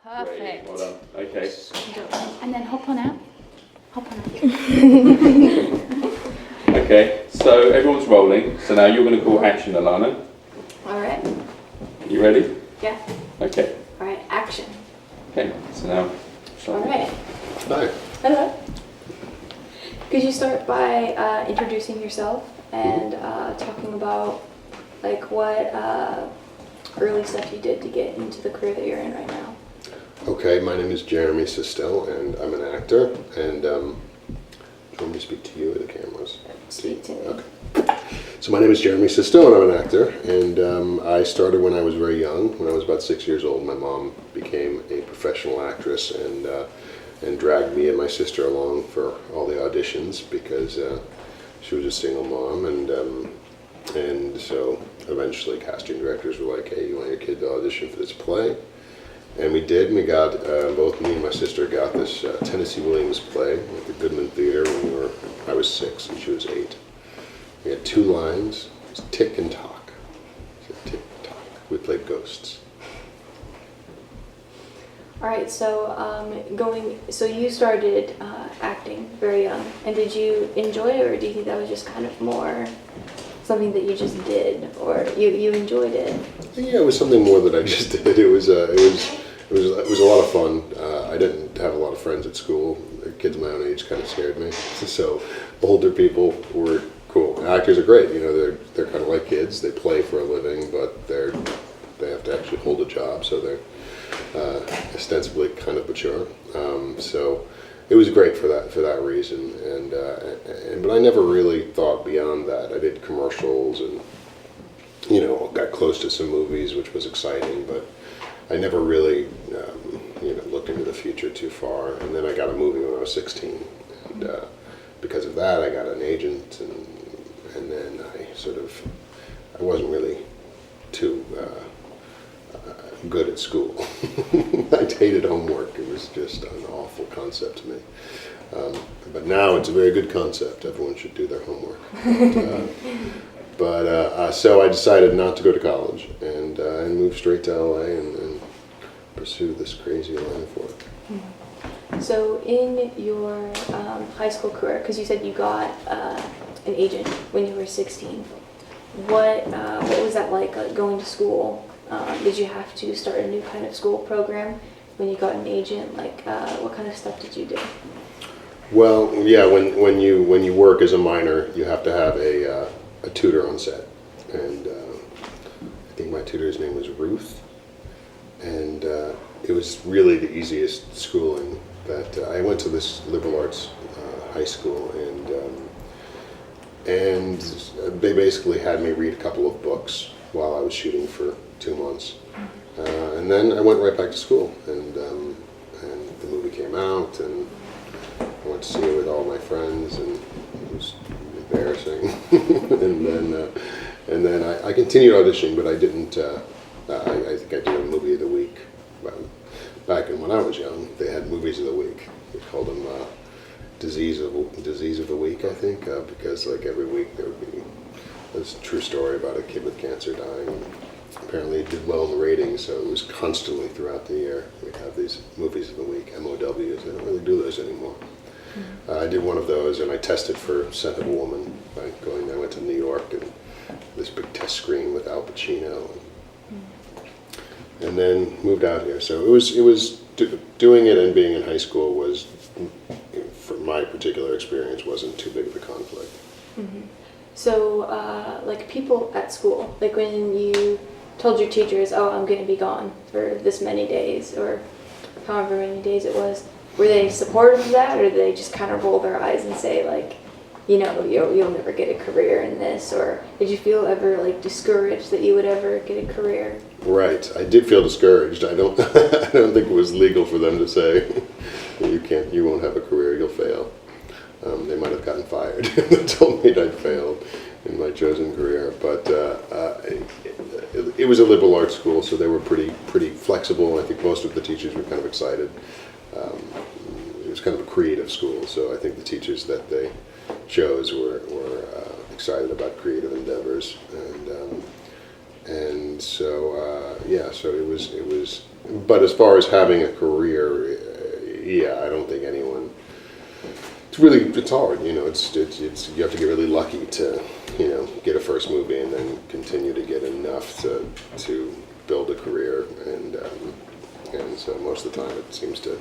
Perfect. Great, well done. Okay. And then hop on out. Hop on out. Okay, so everyone's rolling. So now you're going to call action, Alana. All right. You ready? Yeah. Okay. All right. Action. Okay, so now. All right. Hi. Hello. Could you start by introducing yourself and talking about like what early stuff you did to get into the career that you're in right now? Okay, my name is Jeremy Sisto, and I'm an actor. And do you want me to speak to you or the cameras? Speak to me. Okay. So my name is Jeremy Sisto, and I'm an actor. And I started when I was very young. When I was about 6 years old, my mom became a professional actress and dragged me and my sister along for all the auditions because she was a single mom. And so eventually casting directors were like, hey, you want your kid to audition for this play? And we did, and we got, both me and my sister got this Tennessee Williams play at the Goodman Theater when I was 6 and she was 8. We had 2 lines, it was tick and talk. Tick, talk. We played ghosts. All right. So you started acting very young, and did you enjoy it, or do you think that was just kind of more something that you just did, or you enjoyed it? Yeah, it was something more that I just did. It was a lot of fun. I didn't have a lot of friends at school. The kids my own age kind of scared me. So older people were cool. Actors are great. You know, they're kind of like kids. They play for a living, but they have to actually hold a job. So they're ostensibly kind of mature. So it was great for that reason. But I never really thought beyond that. I did commercials and got close to some movies, which was exciting, but I never really, looked into the future too far. And then I got a movie when I was 16, and because of that, I got an agent, and then I wasn't really too good at school. I hated homework. It was just an awful concept to me. But now it's a very good concept. Everyone should do their homework. So I decided not to go to college and moved straight to LA and pursue this crazy line of work. So in your high school career, because you said you got an agent when you were 16, what was that like going to school? Did you have to start a new kind of school program when you got an agent? Like what kind of stuff did you do? Well, yeah, when you work as a minor, you have to have a tutor on set, and I think my tutor's name was Ruth, and it was really the easiest schooling. That I went to this liberal arts high school, and they basically had me read a couple of books while I was shooting for 2 months, and then I went right back to school, and the movie came out, and I went to see it with all my friends, and it was embarrassing. and then I continued auditioning, but I didn't. I think I did a movie of the week. Back when I was young, they had movies of the week. They called them disease of the week, I think, because like every week there would be this true story about a kid with cancer dying. And apparently, it did well in the ratings, so it was constantly throughout the year. We'd have these movies of the week, MOWs. They don't really do those anymore. I did one of those, and I tested for Scent of a Woman by I went to New York and this big test screen with Al Pacino, and then moved out here. So doing it and being in high school was, for my particular experience, wasn't too big of a conflict. Mm-hmm. So, like people at school, like when you told your teachers, "Oh, I'm going to be gone for this many days," or however many days it was. Were they supportive of that, or did they just kind of roll their eyes and say, like, you'll never get a career in this? Or did you feel ever, like, discouraged that you would ever get a career? Right. I did feel discouraged. I don't think it was legal for them to say, you won't have a career, you'll fail. They might have gotten fired if they told me I'd failed in my chosen career. But it was a liberal arts school, so they were pretty flexible. I think most of the teachers were kind of excited. It was kind of a creative school, so I think the teachers that they chose were excited about creative endeavors, And so so it was. But as far as having a career, I don't think anyone. It's hard, it's you have to get really lucky to, get a first movie and then continue to get enough to build a career, and so most of the time it seems to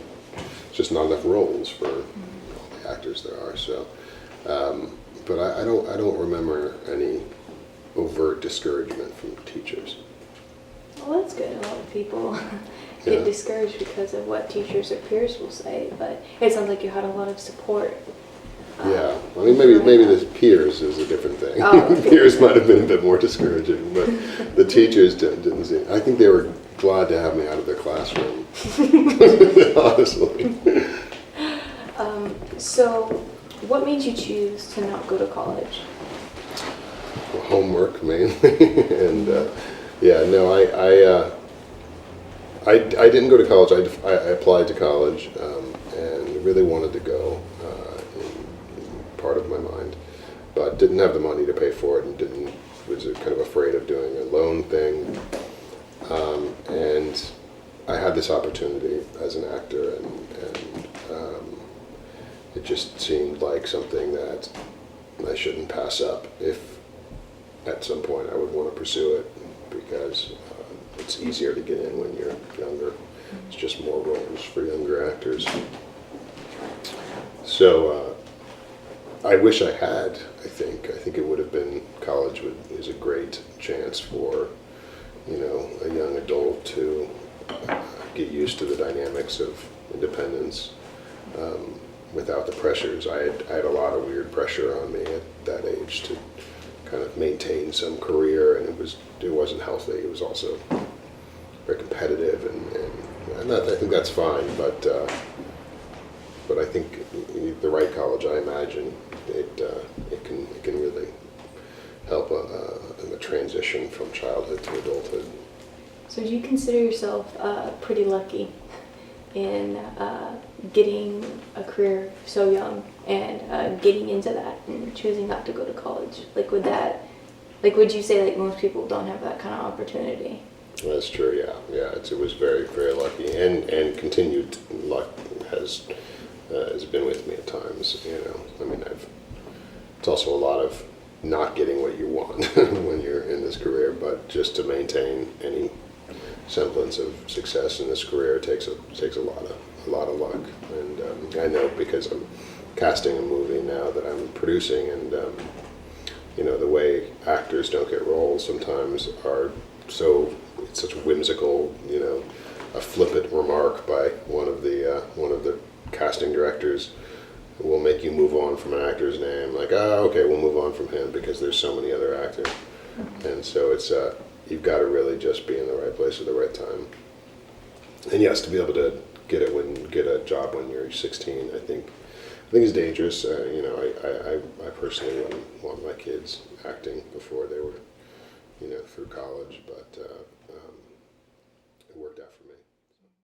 just not enough roles for all the actors there are. So, but I don't remember any overt discouragement from teachers. Well, that's good. A lot of people get Yeah. discouraged because of what teachers or peers will say, but it sounds like you had a lot of support. Yeah, I mean maybe the peers is a different thing. Oh. Peers might have been a bit more discouraging, but the teachers didn't seem. I think they were glad to have me out of their classroom. Honestly. So, what made you choose to not go to college? Homework mainly, and I didn't go to college. I applied to college and really wanted to go. In part of my mind, but didn't have the money to pay for it, and was kind of afraid of doing a loan thing. And I had this opportunity as an actor, and it just seemed like something that I shouldn't pass up if at some point I would want to pursue it, because it's easier to get in when you're younger. It's just more roles for younger actors. So I wish I had. I think it would have been college is a great chance for a young adult to get used to the dynamics of independence without the pressures. I had a lot of weird pressure on me at that age to kind of maintain some career, and it wasn't healthy. It was also very competitive, and I think that's fine, but I think the right college, I imagine, it can really help in the transition from childhood to adulthood. So, do you consider yourself pretty lucky in getting a career so young and getting into that and choosing not to go to college? Would you say most people don't have that kind of opportunity? That's true. Yeah. It was very, very lucky, and continued luck has been with me at times. I mean, it's also a lot of not getting what you want when you're in this career, but just to maintain any semblance of success in this career takes a lot of luck. And I know, because I'm casting a movie now that I'm producing, and the way actors don't get roles sometimes are it's such a whimsical, a flippant remark by one of the casting directors will make you move on from an actor's name, like, okay, we'll move on from him because there's so many other actors. And so it's you've got to really just be in the right place at the right time. And yes, to be able to get a job when you're 16, I think it's dangerous. I personally wouldn't want my kids acting before they were through college, but it worked out for me.